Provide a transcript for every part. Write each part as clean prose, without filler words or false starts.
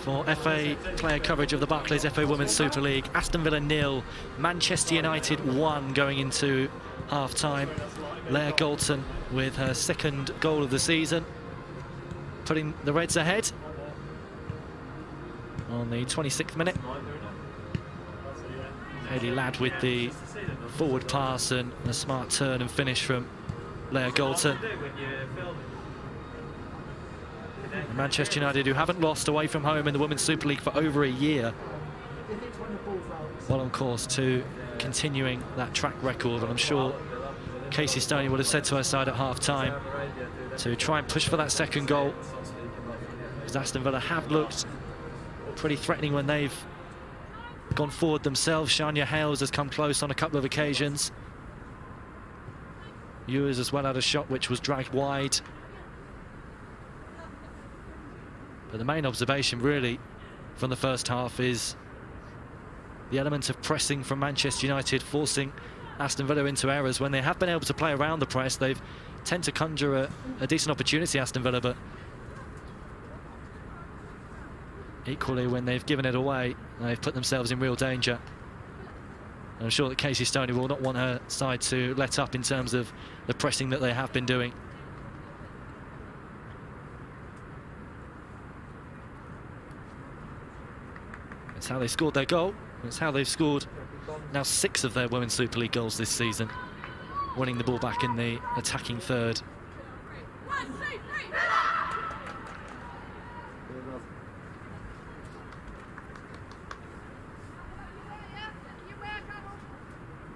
For FA player coverage of the Barclays FA Women's Super League. Aston Villa 0, Manchester United 1 going into half-time. Leah Galton with her second goal of the season, putting the Reds ahead on the 26th minute. Hayley Ladd with the forward pass and a smart turn and finish from Leah Galton. Manchester United, who haven't lost away from home in the Women's Super League for over a year, well on course to continuing that track record. And I'm sure Casey Stoney would have said to her side at half-time to try and push for that second goal, because Aston Villa have looked pretty threatening when they've gone forward themselves. Shania Hales has come close on a couple of occasions. Ewers as well had a shot which was dragged wide. But the main observation really from the first half is the element of pressing from Manchester United, forcing Aston Villa into errors. When they have been able to play around the press, they've tend to conjure a decent opportunity, Aston Villa, but equally when they've given it away, they've put themselves in real danger. And I'm sure that Casey Stoney will not want her side to let up in terms of the pressing that they have been doing. It's how they scored their goal. It's how they've scored now 6 of their Women's Super League goals this season, winning the ball back in the attacking third.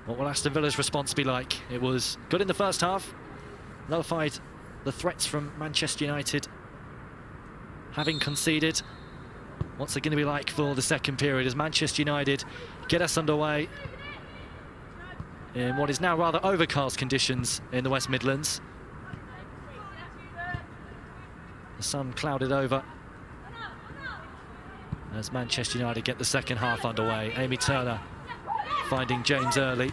What will Aston Villa's response be like? It was good in the first half, nullified the threats from Manchester United having conceded. What's it going to be like for the second period as Manchester United get us underway in what is now rather overcast conditions in the West Midlands? The sun clouded over as Manchester United get the second half underway. Amy Turner finding James early.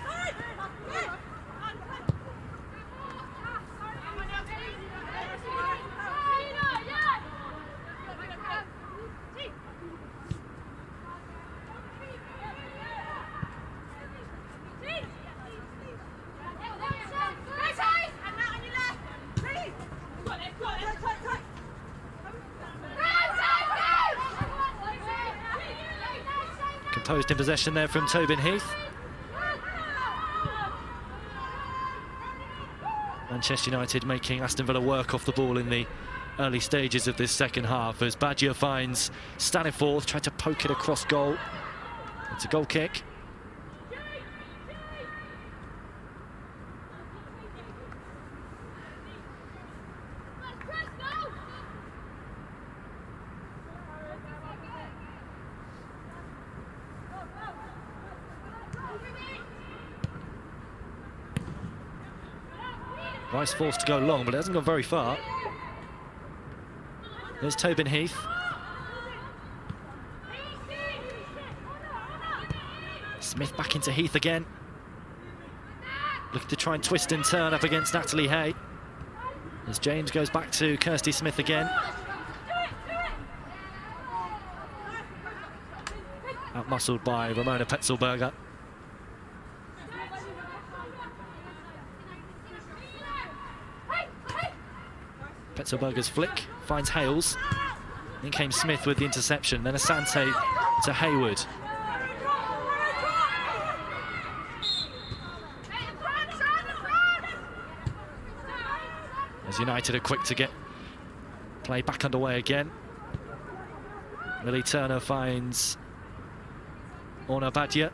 Composed in possession there from Tobin Heath. Manchester United making Aston Villa work off the ball in the early stages of this second half as Badger finds Staniforth, tried to poke it across goal. It's a goal kick. Rice forced to go long, but it hasn't gone very far. There's Tobin Heath. Smith back into Heath again. Looking to try and twist and turn up against Natalie Hay. As James goes back to Kirsty Smith again. Out-muscled by Ramona Petzelberger. Petzelberger's flick finds Hales. In came Smith with the interception, then Asante to Hayward. As United are quick to get play back underway again. Lily Turner finds Orna Badia.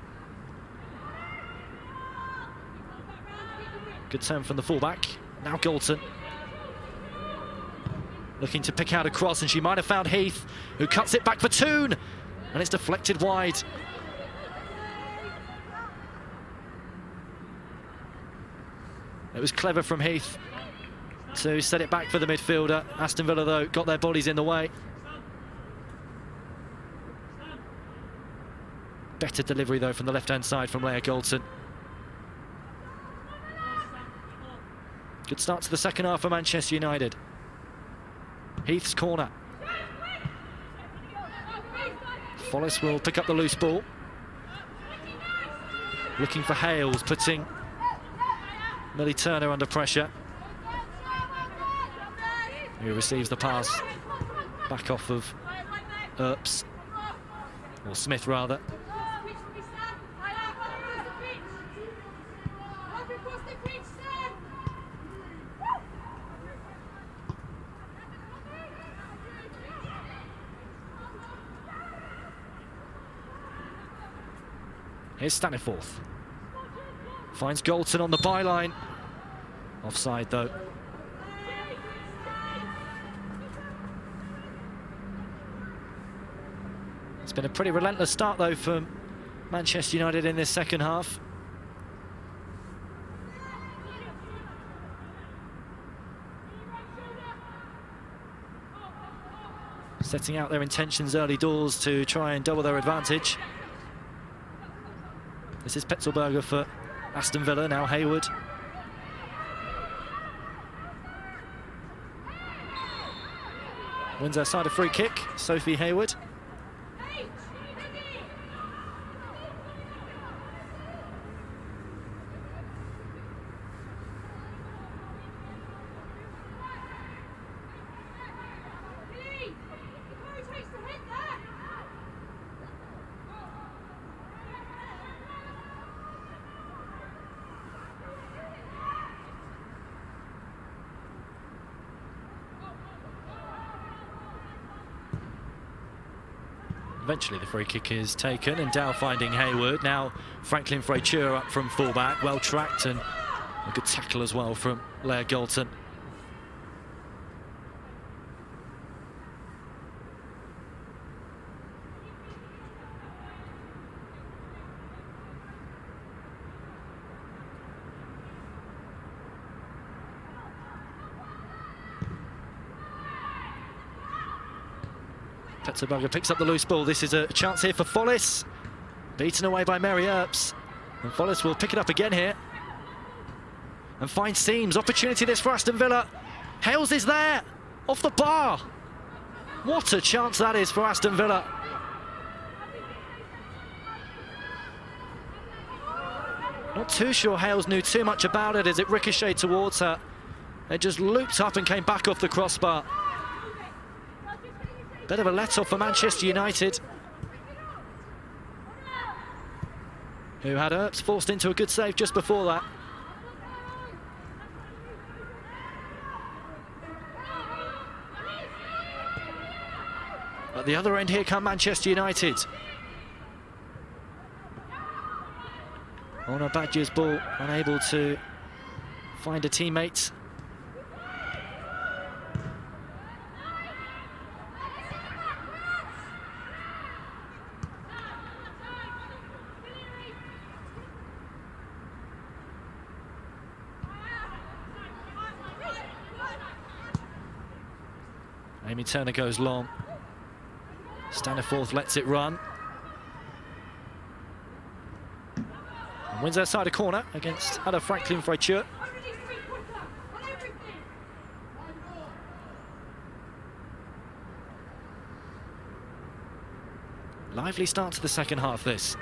Good turn from the fullback. Now Galton. Looking to pick out a cross, and she might have found Heath, who cuts it back for Toon, and it's deflected wide. It was clever from Heath to set it back for the midfielder. Aston Villa, though, got their bodies in the way. Better delivery, though, from the left-hand side from Leah Galton. Good start to the second half for Manchester United. Heath's corner. Follis will pick up the loose ball. Looking for Hales, putting Millie Turner under pressure. He receives the pass back off of Earps, or Smith rather. Here's Staniforth. Finds Galton on the byline. Offside though. It's been a pretty relentless start though from Manchester United in this second half. Setting out their intentions early doors to try and double their advantage. This is Petzelberger for Aston Villa, now Hayward. Wins our side a free kick, Sophie Hayward. Eventually the free kick is taken and Dow finding Hayward. Now Franklin Fraiture up from fullback, well tracked, and a good tackle as well from Leah Galton. Petzelberger picks up the loose ball. This is a chance here for Follis. Beaten away by Mary Earps. And Follis will pick it up again here. And finds seams. Opportunity this for Aston Villa. Hales is there. Off the bar. What a chance that is for Aston Villa. Not too sure Hales knew too much about it as it ricocheted towards her. It just looped up and came back off the crossbar. Bit of a let-off for Manchester United, who had Earps forced into a good save just before that. At the other end here come Manchester United. Ona Badger's ball, unable to find a teammate. Amy Turner goes long. Staniforth lets it run. And wins her side a corner against Ada Franklin Fraiture. Lively start to the second half, this.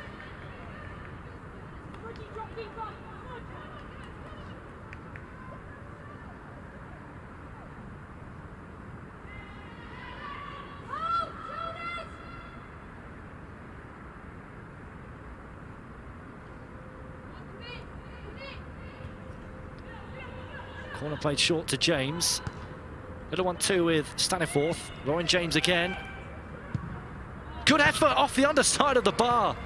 Corner played short to James. Little 1-2 with Staniforth. Lauren James again. Good effort off the underside of the bar.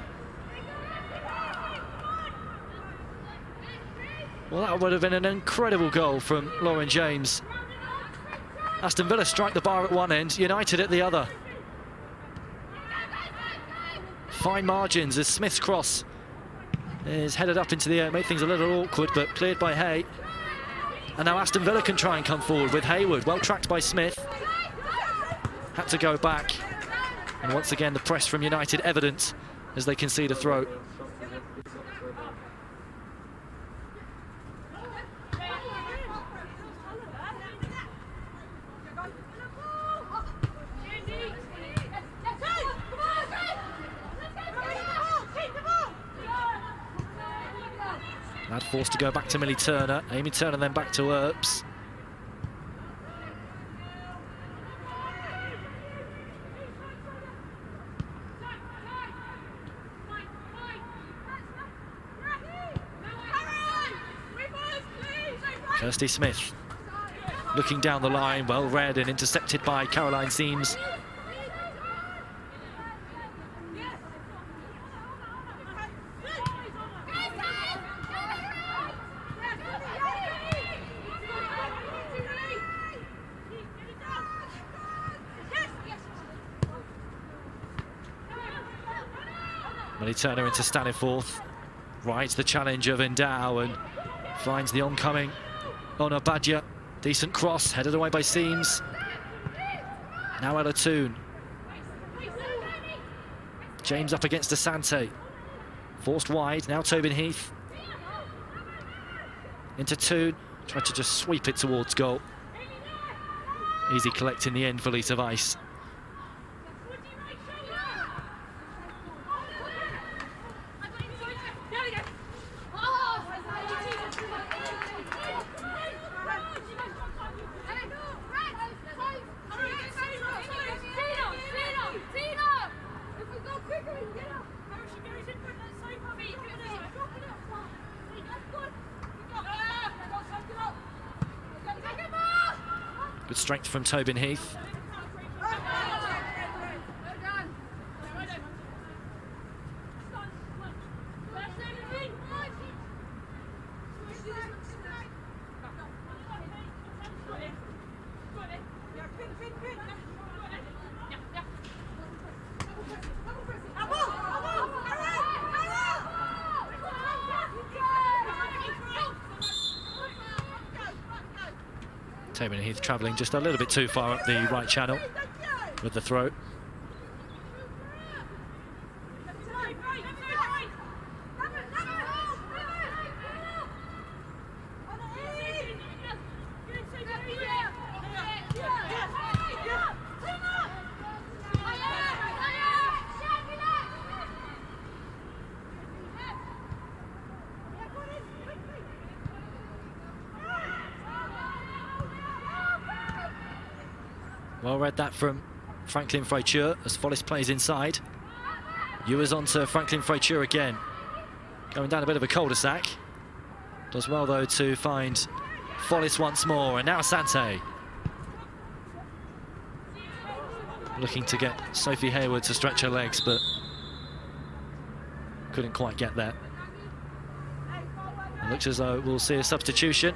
Well, that would have been an incredible goal from Lauren James. Aston Villa strike the bar at one end, United at the other. Fine margins as Smith's cross is headed up into the air. Made things a little awkward, but cleared by Hay. And now Aston Villa can try and come forward with Hayward, well tracked by Smith. Had to go back. And once again, the press from United evident as they concede a throw. forced to go back to Millie Turner. Amy Turner then back to Earps. Kirsty Smith looking down the line, well read and intercepted by Caroline Seams. Millie Turner into Staniforth, rides the challenge of Endow and finds the oncoming Ona Badger. Decent cross, headed away by Seams. Now Ella Toon. James up against Asante. Forced wide, now Tobin Heath. Into Toon, tried to just sweep it towards goal. Easy collect in the end for Lisa Weiss. Good strength from Tobin Heath. Tobin Heath travelling just a little bit too far up the right channel with the throw. Well read that from Franklin Freiture as Follis plays inside. Ewers on to Franklin Freiture again. Going down a bit of a cul-de-sac. Does well though to find Follis once more, and now Asante. Looking to get Sophie Hayward to stretch her legs, but couldn't quite get there. It looks as though we'll see a substitution.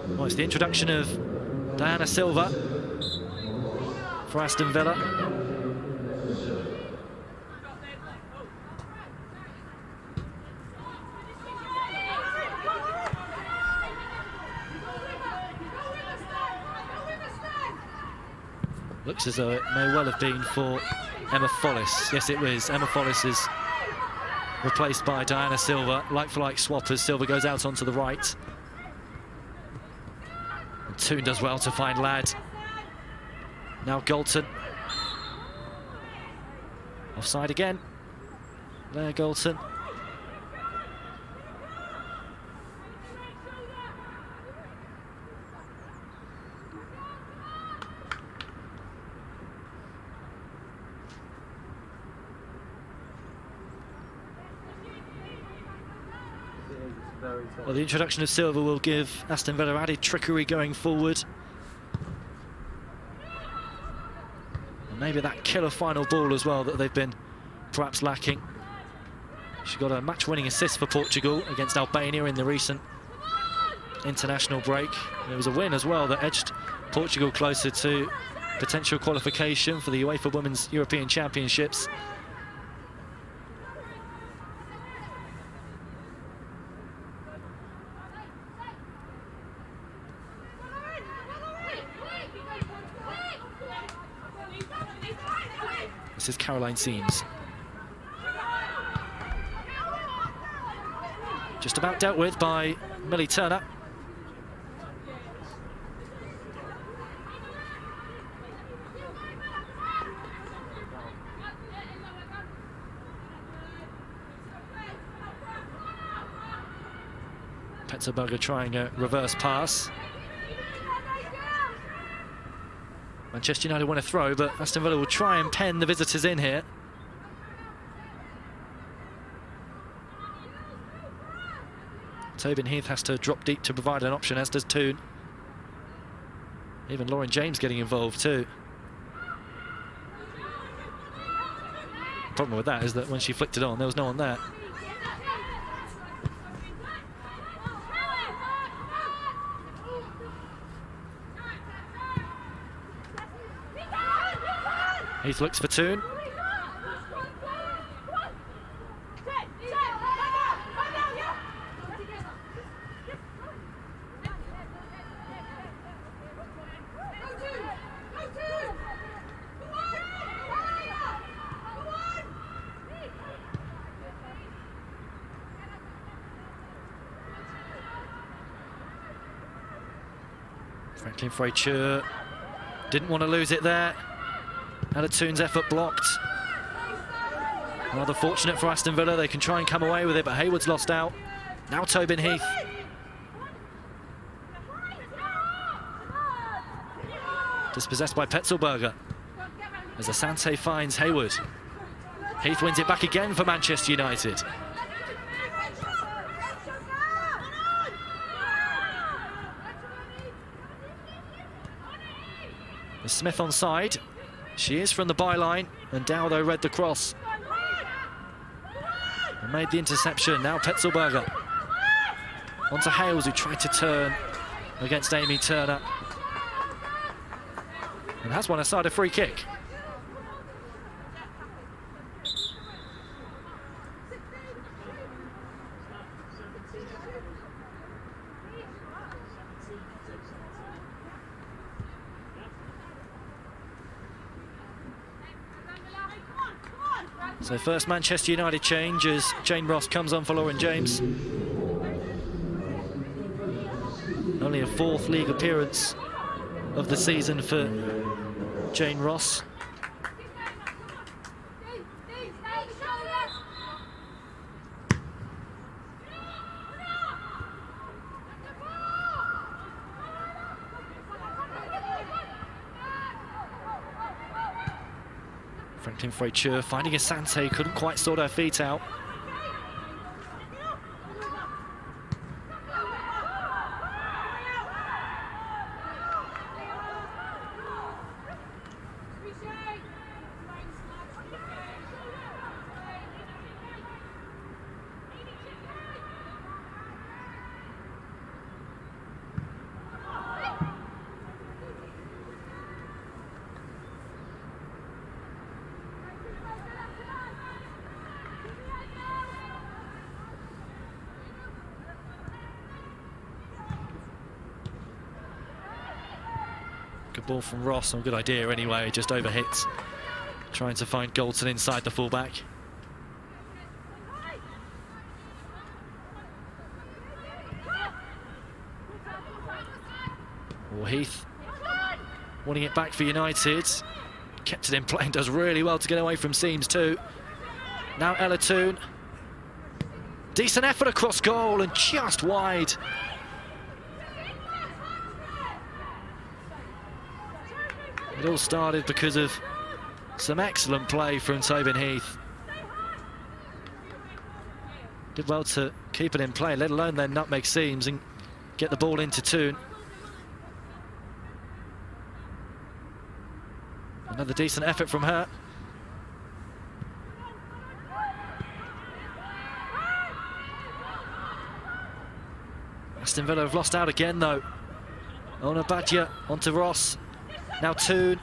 Well, it's the introduction of Diana Silva for Aston Villa. Looks as though it may well have been for Emma Follis. Yes, it was. Emma Follis is replaced by Diana Silva. Like-for-like swap as Silva goes out onto the right. Toon does well to find Ladd. Now Galton. Offside again. There, Galton. Well, the introduction of Silva will give Aston Villa added trickery going forward. And maybe that killer final ball as well that they've been perhaps lacking. She got a match-winning assist for Portugal against Albania in the recent international break. And it was a win as well that edged Portugal closer to potential qualification for the UEFA Women's European Championships. This is Caroline Seams. Just just about dealt with by Millie Turner. Petzelberger trying a reverse pass. Manchester United want to throw, but Aston Villa will try and pen the visitors in here. Tobin Heath has to drop deep to provide an option, as does Toon. Even Lauren James getting involved too. Problem with that is that when she flicked it on, there was no one there. Heath looks for Toon. Franklin Fraiture didn't want to lose it there. Ella Toon's effort blocked. Rather fortunate for Aston Villa, they can try and come away with it, but Hayward's lost out. Now Tobin Heath. Dispossessed by Petzelberger as Asante finds Hayward. Heath wins it back again for Manchester United. Smith on side. She is from the byline, and Dowdo read the cross and made the interception. Now Petzelberger onto Hales, who tried to turn against Amy Turner and has won aside a free kick. So first Manchester United change as Jane Ross comes on for Lauren James. Only a fourth league appearance of the season for Jane Ross. Franklin Fraiture finding Asante, couldn't quite sort her feet out. Good ball from Ross, a good idea anyway, just overhit. Trying to find Goldson inside the fullback. Or Heath wanting it back for United. Kept it in play and does really well to get away from seams too. Now Ella Toon. Decent effort across goal and just wide. It all started because of some excellent play from Tobin Heath. Did well to keep it in play, let alone then nutmeg seams and get the ball into Toon. Another decent effort from her. Aston Villa have lost out again though. Ona Badja onto Ross. Now Toon.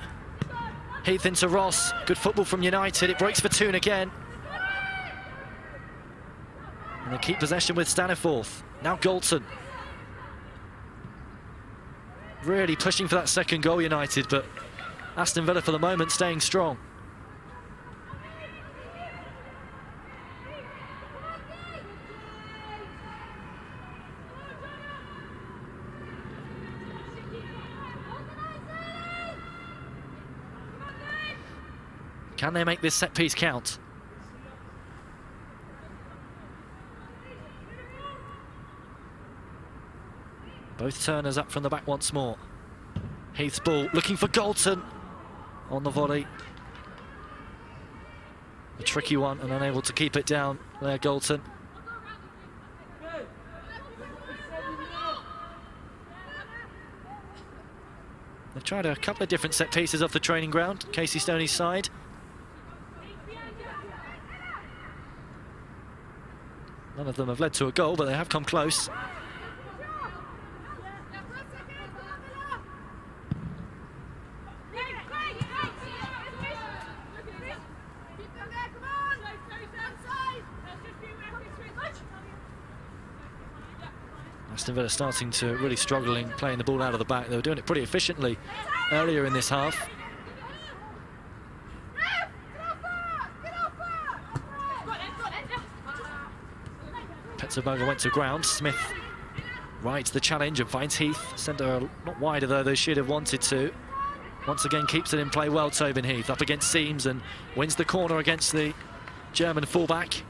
Heath into Ross. Good football from United. It breaks for Toon again. And they keep possession with Staniforth. Now Goldson. Really pushing for that second goal, United, but Aston Villa for the moment staying strong. Can they make this set piece count? Both Turners up from the back once more. Heath's ball, looking for Galton on the volley. A tricky one and unable to keep it down there, Galton. They've tried a couple of different set pieces off the training ground, Casey Stoney's side. None of them have led to a goal, but they have come close. Aston Villa starting to really struggling playing the ball out of the back. They were doing it pretty efficiently earlier in this half. Petzelberger went to ground. Smith rides the challenge and finds Heath. Sent her not wider though they should have wanted to. Once again keeps it in play well, Tobin Heath up against Seams and wins the corner against the German fullback.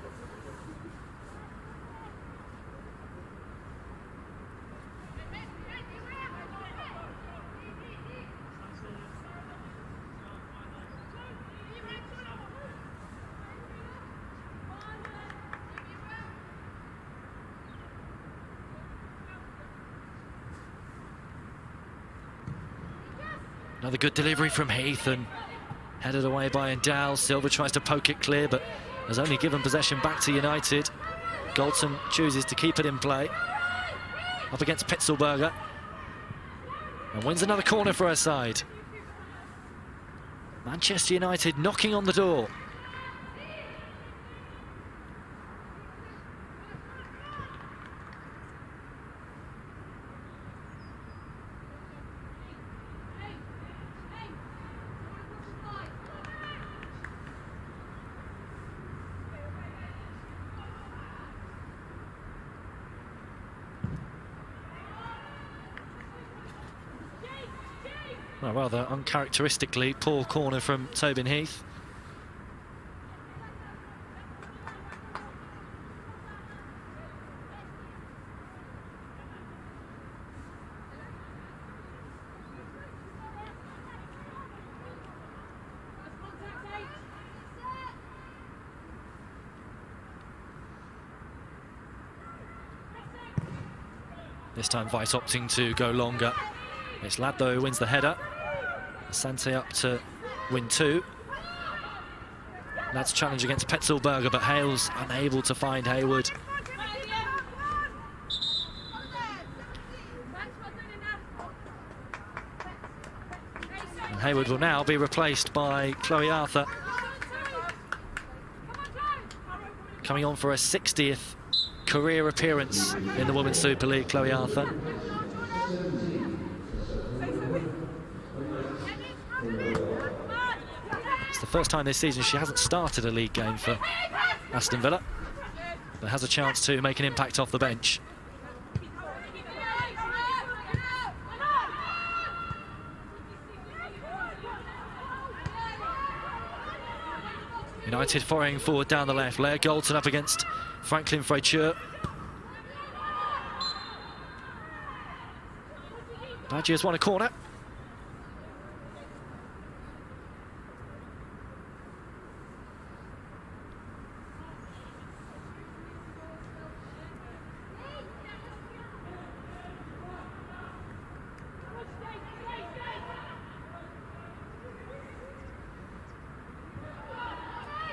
Another good delivery from Heath and headed away by Endow. Silva tries to poke it clear, but has only given possession back to United. Galton chooses to keep it in play. Up against Petzelberger. And wins another corner for her side. Manchester United knocking on the door. Well, rather uncharacteristically poor corner from Tobin Heath. This time Vice opting to go longer. It's Laddo who wins the header. Sante up to win 2. That's challenge against Petzelberger, but Hale's unable to find Hayward. And Hayward will now be replaced by Chloe Arthur. Coming on for her 60th career appearance in the Women's Super League, Chloe Arthur. It's the first time this season she hasn't started a league game for Aston Villa, but has a chance to make an impact off the bench. United foraying forward down the left. Leah Galton up against Franklin Fraiture. Badgers won a corner.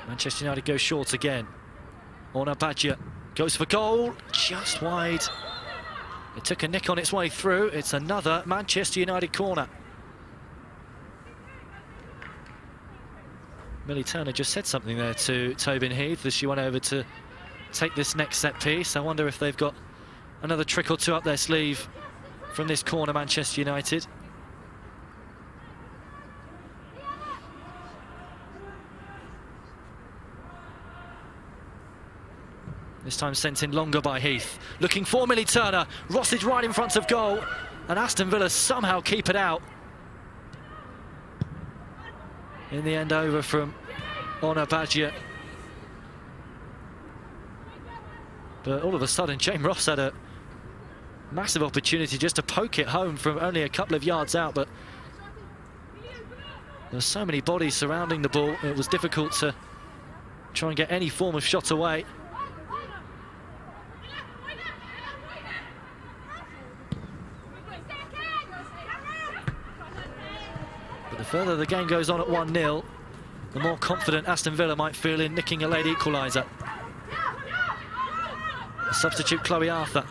Manchester United go short again. Orna Badger goes for goal, just wide. It took a nick on its way through. It's another Manchester United corner. Millie Turner just said something there to Tobin Heath as she went over to take this next set piece. I wonder if they've got another trick or two up their sleeve from this corner, Manchester United. This time sent in longer by Heath. Looking for Millie Turner. Rossage right in front of goal. And Aston Villa somehow keep it out. In the end, over from on Badger. But all of a sudden, James Ross had a massive opportunity just to poke it home from only a couple of yards out, but there were so many bodies surrounding the ball, it was difficult to try and get any form of shot away. But the further the game goes on at 1-0, the more confident Aston Villa might feel in nicking a late equaliser. The substitute Chloe Arthur.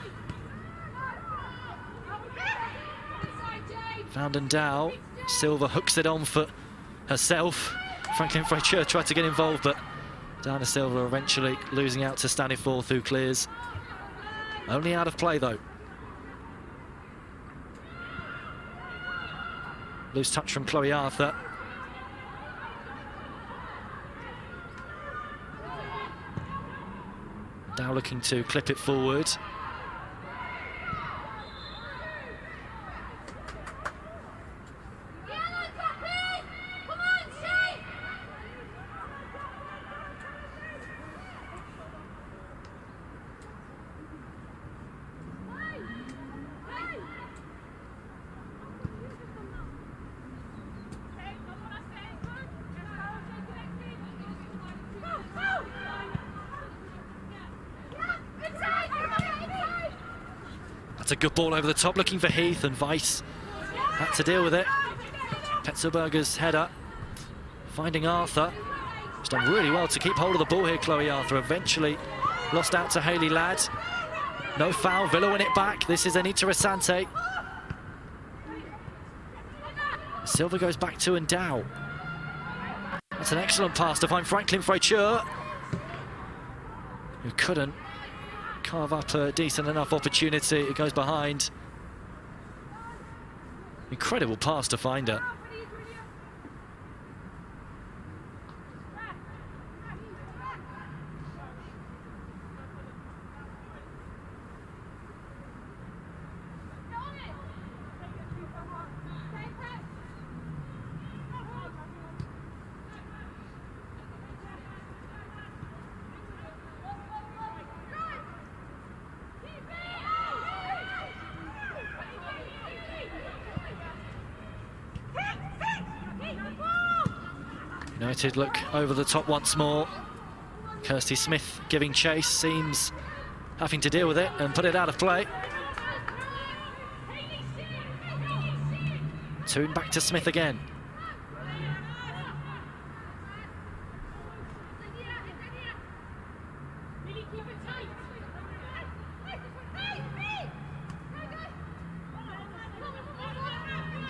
Van Dow. Silva hooks it on for herself. Franklin Fraiture tried to get involved, but Dana Silva eventually losing out to Staniforth, who clears. Only out of play, though. Loose touch from Chloe Arthur. Dow looking to clip it forward. A good ball over the top, looking for Heath, and Weiss had to deal with it. Petzelberger's header, finding Arthur. She's done really well to keep hold of the ball here, Chloe Arthur. Eventually lost out to Hayley Ladd. No foul, Villa win it back. This is Anita Asante. Silva goes back to Dow. That's an excellent pass to find Franklin Fraiture, who couldn't carve up a decent enough opportunity. It goes behind. Incredible pass to find her. United look over the top once more. Kirsty Smith giving chase, seems having to deal with it and put it out of play. Toon back to Smith again.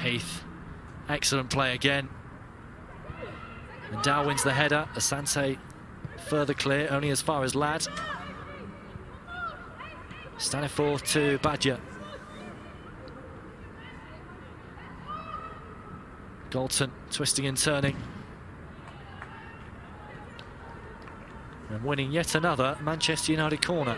Heath, excellent play again. And Dow wins the header. Asante further clear, only as far as Ladd. Staniforth to Badger. Galton twisting and turning. And winning yet another Manchester United corner.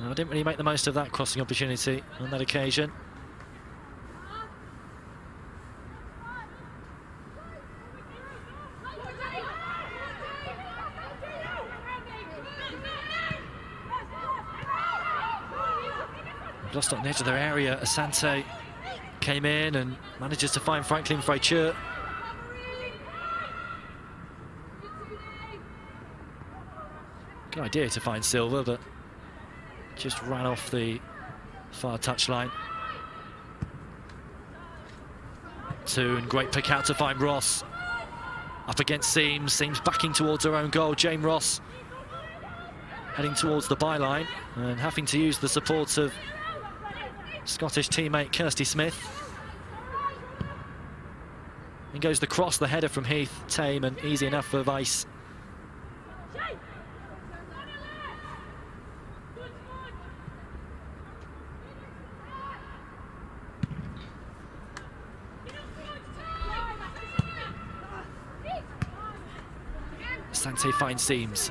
I didn't really make the most of that crossing opportunity on that occasion. Lost on the edge of their area. Asante came in and manages to find Franklin Fraiture. Good idea to find Silva, but just ran off the far touchline. Toon, great pick out to find Ross. Up against Seams, Seams backing towards her own goal. James Ross heading towards the byline and having to use the support of Scottish teammate Kirsty Smith. In goes the cross, the header from Heath, tame and easy enough for Weiss. Sante finds seams.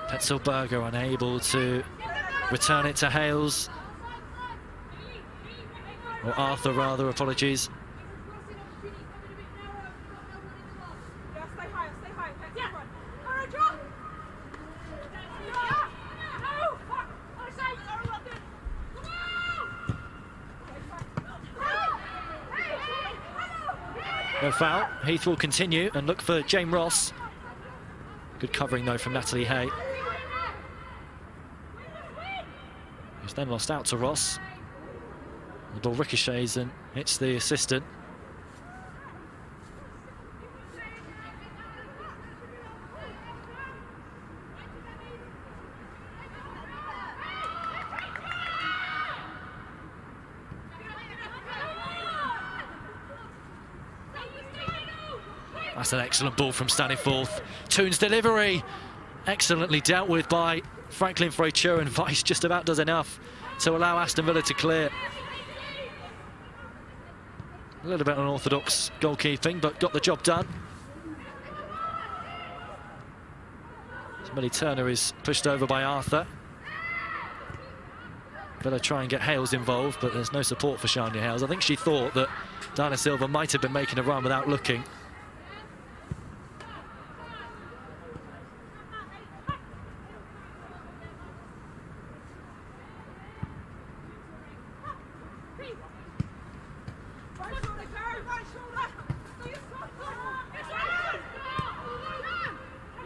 Petzelberger unable to return it to Hales. Or Arthur, rather, apologies. No foul. Heath will continue and look for Jane Ross. Good covering, though, from Natalie Hay. Who's then lost out to Ross. The ball ricochets and hits the assistant. That's an excellent ball from Staniforth. Toon's delivery, excellently dealt with by Franklin Freyture, and Weiss just about does enough to allow Aston Villa to clear. A little bit unorthodox goalkeeping, but got the job done. Millie Turner is pushed over by Arthur. Villa try and get Hales involved, but there's no support for Shania Hales. I think she thought that Diana Silva might have been making a run without looking.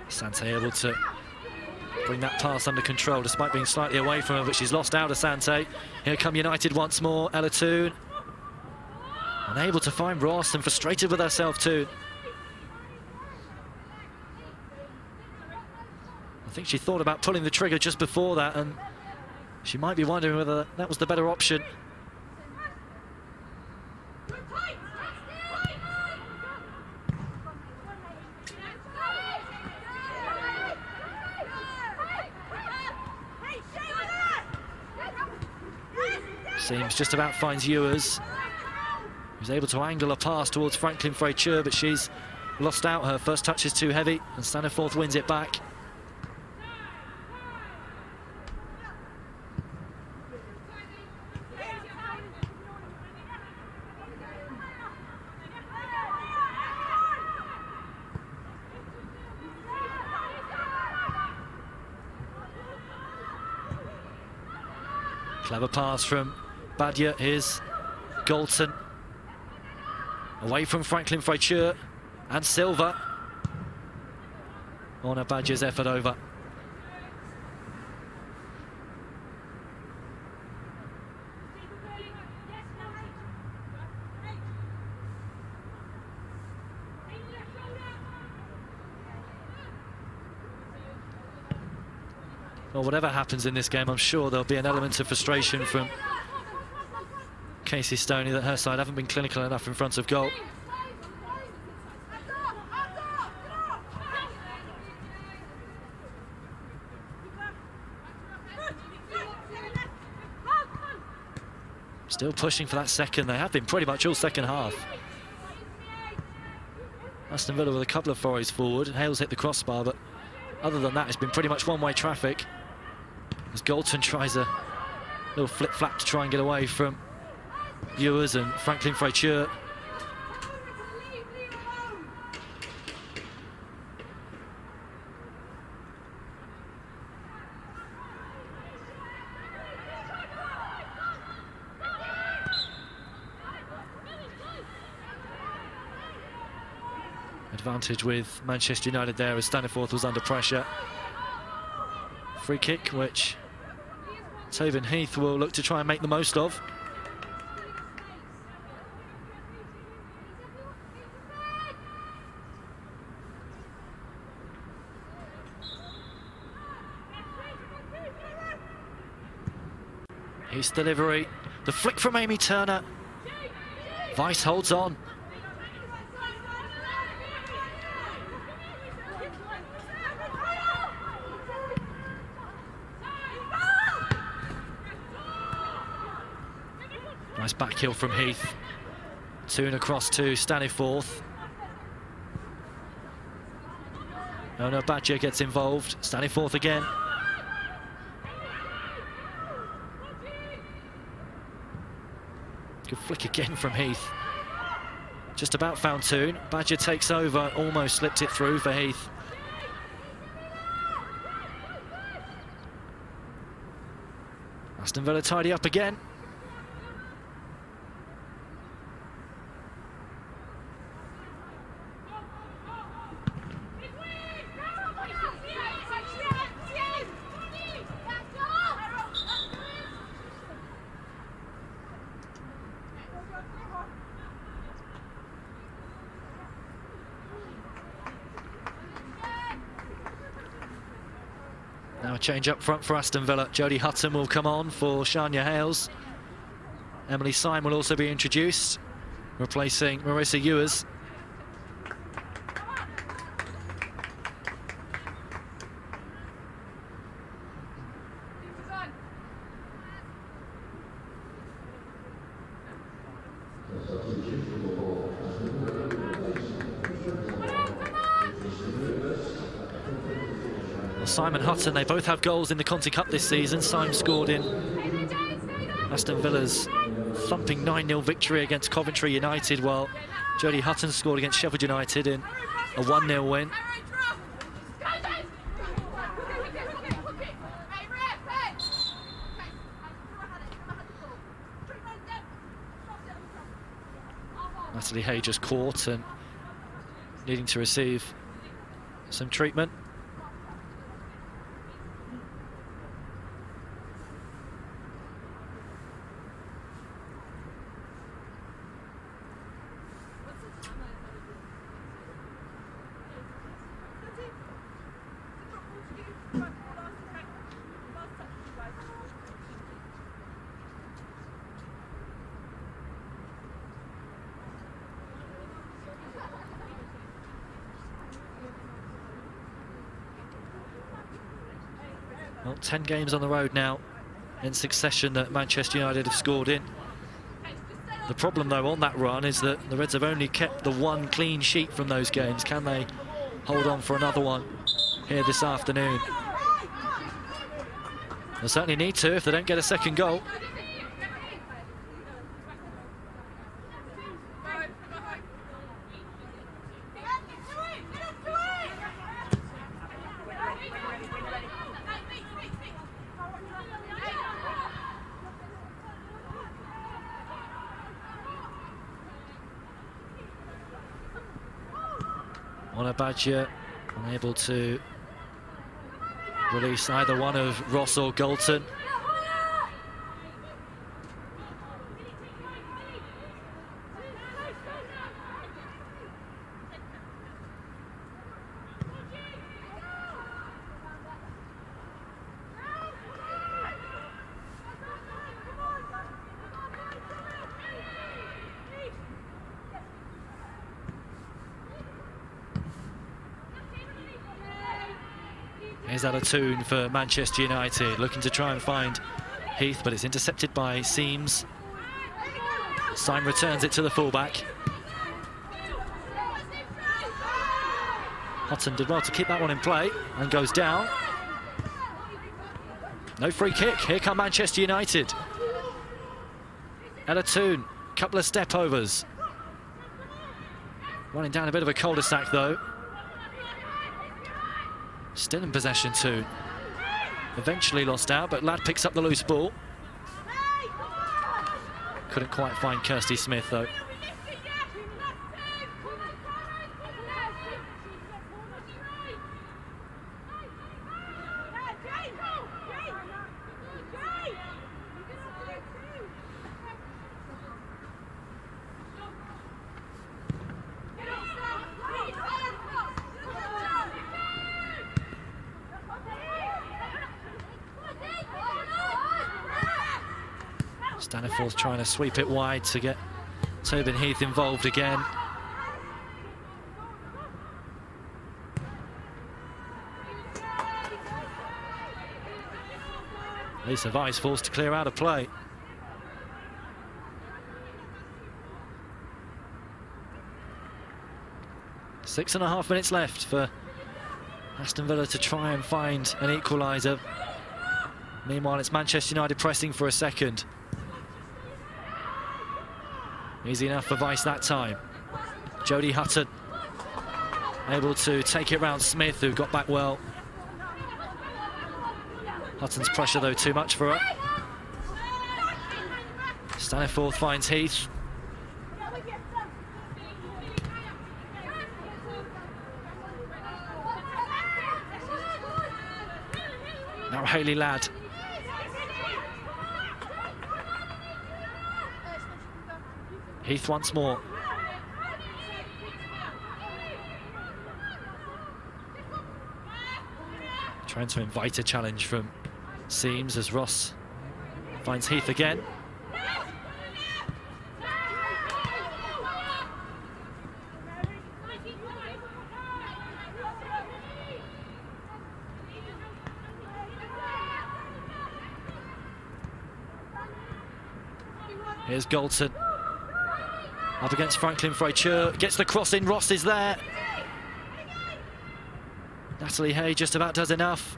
Sante able to bring that pass under control despite being slightly away from her, but she's lost out of Sante. Here come United once more. Ella Toon unable to find Ross and frustrated with herself too. I think she thought about pulling the trigger just before that, and she might be wondering whether that was the better option. Seems just about finds Ewers, who's able to angle a pass towards Franklin Freyture, but she's lost out. Her first touch is too heavy, and Staniforth wins it back. Clever pass from Badia. Here's Galton. Away from Franklin Freyture and Silva. Orna Badia's effort over. Well, whatever happens in this game, I'm sure there'll be an element of frustration from Casey Stoney that her side haven't been clinical enough in front of goal. Still pushing for that second. They have been pretty much all second half. Aston Villa with a couple of forays forward. Hales hit the crossbar, but other than that, it's been pretty much one-way traffic. As Galton tries a little flip-flap to try and get away from Ewers and Franklin Freyture. Advantage with Manchester United there as Staniforth was under pressure. Free kick, which Tobin Heath will look to try and make the most of. His delivery The flick from Amy Turner. Weiss holds on. Nice back heel from Heath. Toon across to Staniforth. No, Badger gets involved. Staniforth again. Good flick again from Heath. Just about found Toon. Badger takes over, almost slipped it through for Heath. Aston Villa tidy up again. Now a change up front for Aston Villa. Jodie Hutton will come on for Shania Hales. Emily Syme will also be introduced, replacing Marissa Ewers. Syme and Hutton, they both have goals in the Conti Cup this season. Syme scored in Aston Villa's thumping 9-0 victory against Coventry United, while Jodie Hutton scored against Sheffield United in a 1-0 win. Natalie Hay just caught and needing to receive some treatment. Well, 10 games on the road now in succession that Manchester United have scored in. The problem, though, on that run is that the Reds have only kept the one clean sheet from those games. Can they hold on for another one here this afternoon? They'll certainly need to if they don't get a second goal. Badger unable to release either one of Ross or Galton. Here's Aston for Manchester United, looking to try and find Heath, but it's intercepted by Seams. Syme returns it to the fullback. Hutton did well to keep that one in play and goes down. No free kick. Here come Manchester United. Aston, couple of step overs. Running down a bit of a cul-de-sac though. Still in possession too. Eventually lost out, but Ladd picks up the loose ball. Couldn't quite find Kirsty Smith though. Staniforth trying to sweep it wide to get Tobin Heath involved again. Lisa Weiss forced to clear out of play. Six and a half minutes left for Aston Villa to try and find an equaliser. Meanwhile, it's Manchester United pressing for a second. Easy enough for Weiss that time. Jodie Hutton able to take it round Smith, who got back well. Hutton's pressure, though, too much for her. Staniforth finds Heath. Now Hayley Ladd. Heath once more. Trying to invite a challenge from Seams as Ross finds Heath again. Here's Galton. Up against Franklin Fraiture. Gets the cross in. Ross is there. Natalie Hay just about does enough.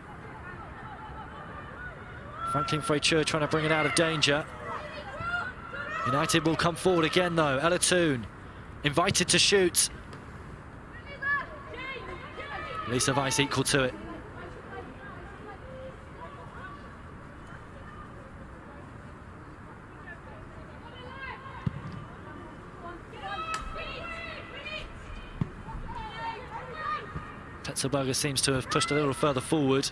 Franklin Fraiture trying to bring it out of danger. United will come forward again, though. Ella Toone invited to shoot. Lisa Weiss equal to it. Tetzelberger seems to have pushed a little further forward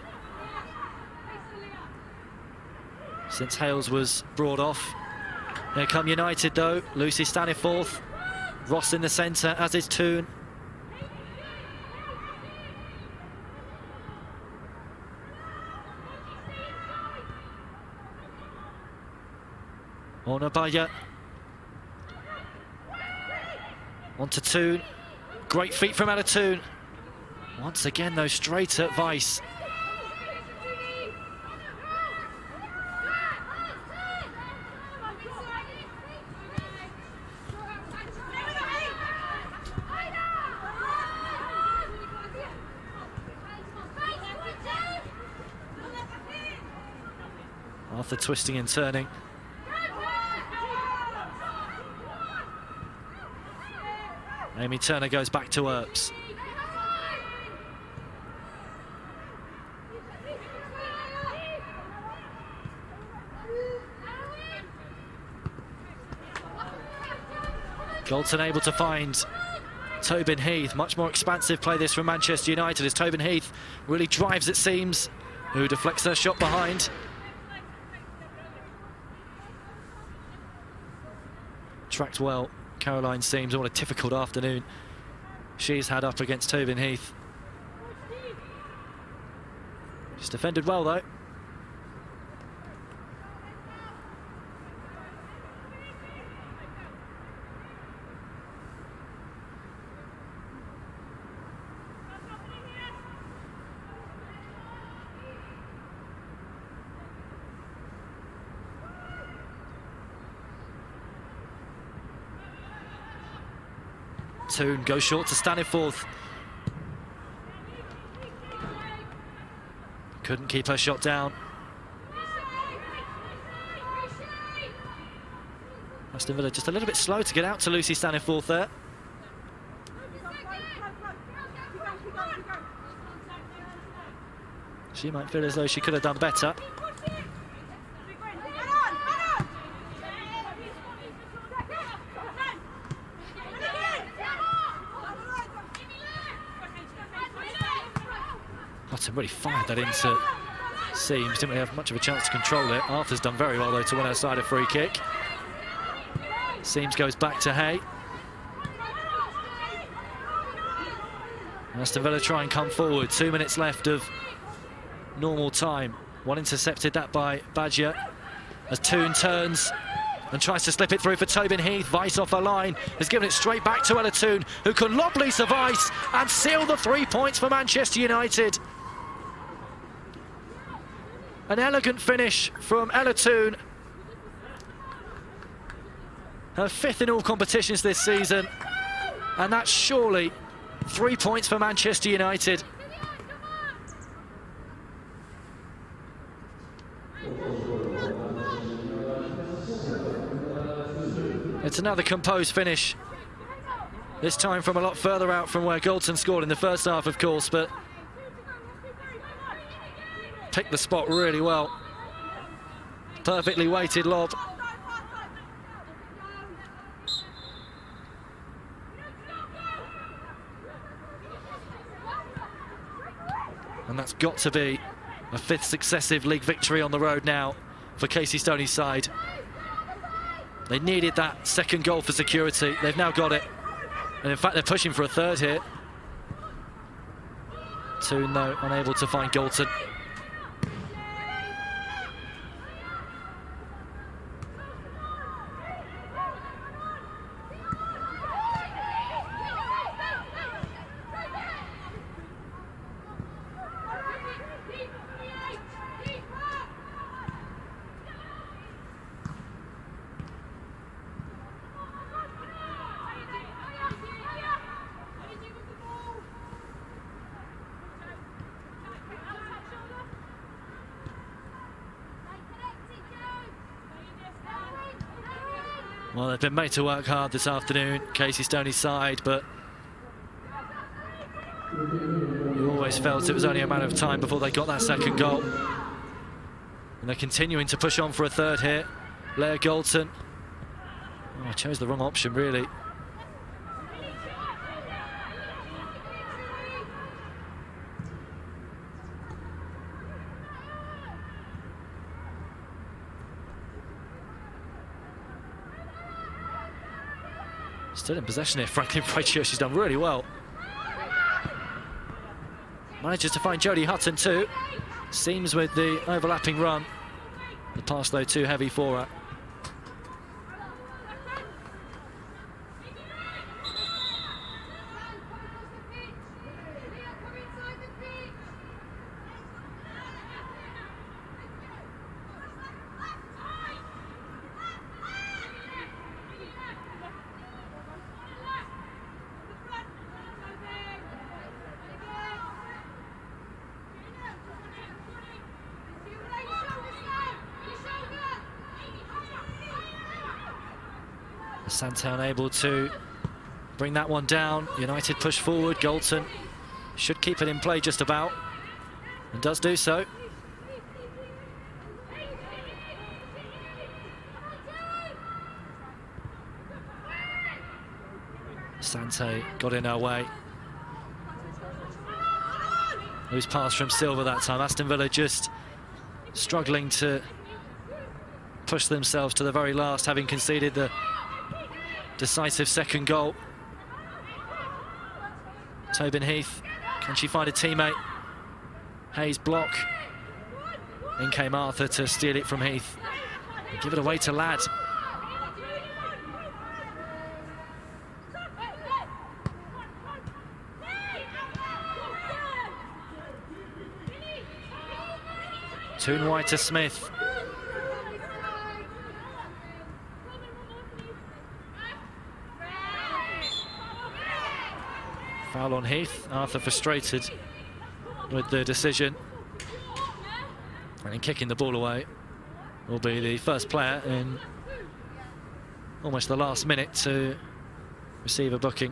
since Hales was brought off. Here come United, though. Lucy Staniforth. Ross in the centre, as is Toone. Onabaya. On to Toone. Great feet from Ella Toone. Once again, though, straight at Weiss. After twisting and turning. Amy Turner goes back to Earps. Galton able to find Tobin Heath. Much more expansive play this from Manchester United as Tobin Heath really drives it seems, who deflects their shot behind. Tracked well, Caroline Seams. What a difficult afternoon she's had up against Tobin Heath. She's defended well, though. Toone goes short to Staniforth. Couldn't keep her shot down. Aston Villa just a little bit slow to get out to Lucy Staniforth there. She might feel as though she could have done better. Hutton really fired that into Seams. Didn't really have much of a chance to control it. Arthur's done very well, though, to win her side a free kick. Seams goes back to Hay. Aston Villa try and come forward. 2 minutes left of normal time. One intercepted, that by Badger. As Toone turns, and tries to slip it through for Tobin Heath. Weiss off her line, has given it straight back to Ella Toon, who can lob Lisa Weiss and seal the 3 points for Manchester United. An elegant finish from Ella Toon. Her 5th in all competitions this season, and that's surely 3 points for Manchester United. It's another composed finish, this time from a lot further out from where Galton scored in the first half, of course, but picked the spot really well. Perfectly weighted lob. And that's got to be a 5th successive league victory on the road now for Casey Stoney's side. They needed that 2nd goal for security. They've now got it. And in fact, they're pushing for a 3rd here. Toon, though, unable to find Galton. Well, they've been made to work hard this afternoon, Casey Stoney's side, but you always felt it was only a matter of time before they got that 2nd goal. And they're continuing to push on for a 3rd here. Leah Galton. Oh, I chose the wrong option, really. Still in possession here, Franklin Frazier. She's done really well. Manages to find Jodie Hutton too. Seems with the overlapping run. The pass, though, too heavy for her. Santa unable to bring that one down. United push forward. Galton should keep it in play just about, and does do so. Sante got in her way. Loose pass from Silva that time. Aston Villa just struggling to push themselves to the very last, having conceded the decisive 2nd goal. Tobin Heath, can she find a teammate? Hayes block. In came Arthur to steal it from Heath. And give it away to Ladd. Toon wide to Smith. Foul on Heath. Arthur frustrated with the decision. And in kicking the ball away will be the first player in almost the last minute to receive a booking.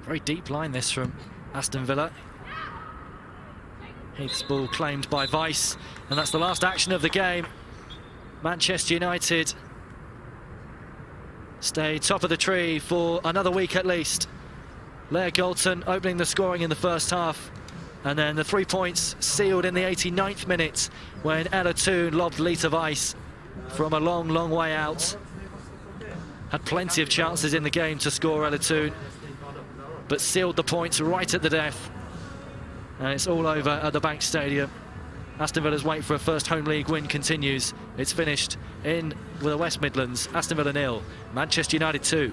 Very deep line this from Aston Villa. Heath's ball claimed by Weiss, and that's the last action of the game. Manchester United stay top of the tree for another week at least. Leah Galton opening the scoring in the first half, and then the 3 points sealed in the 89th minute when Ella Toon lobbed Lita Weiss from a long, long way out. Had plenty of chances in the game to score, Ella Toon, but sealed the points right at the death. And it's all over at the Bank Stadium. Aston Villa's wait for a first home league win continues. It's finished in the West Midlands. Aston Villa 0, Manchester United 2.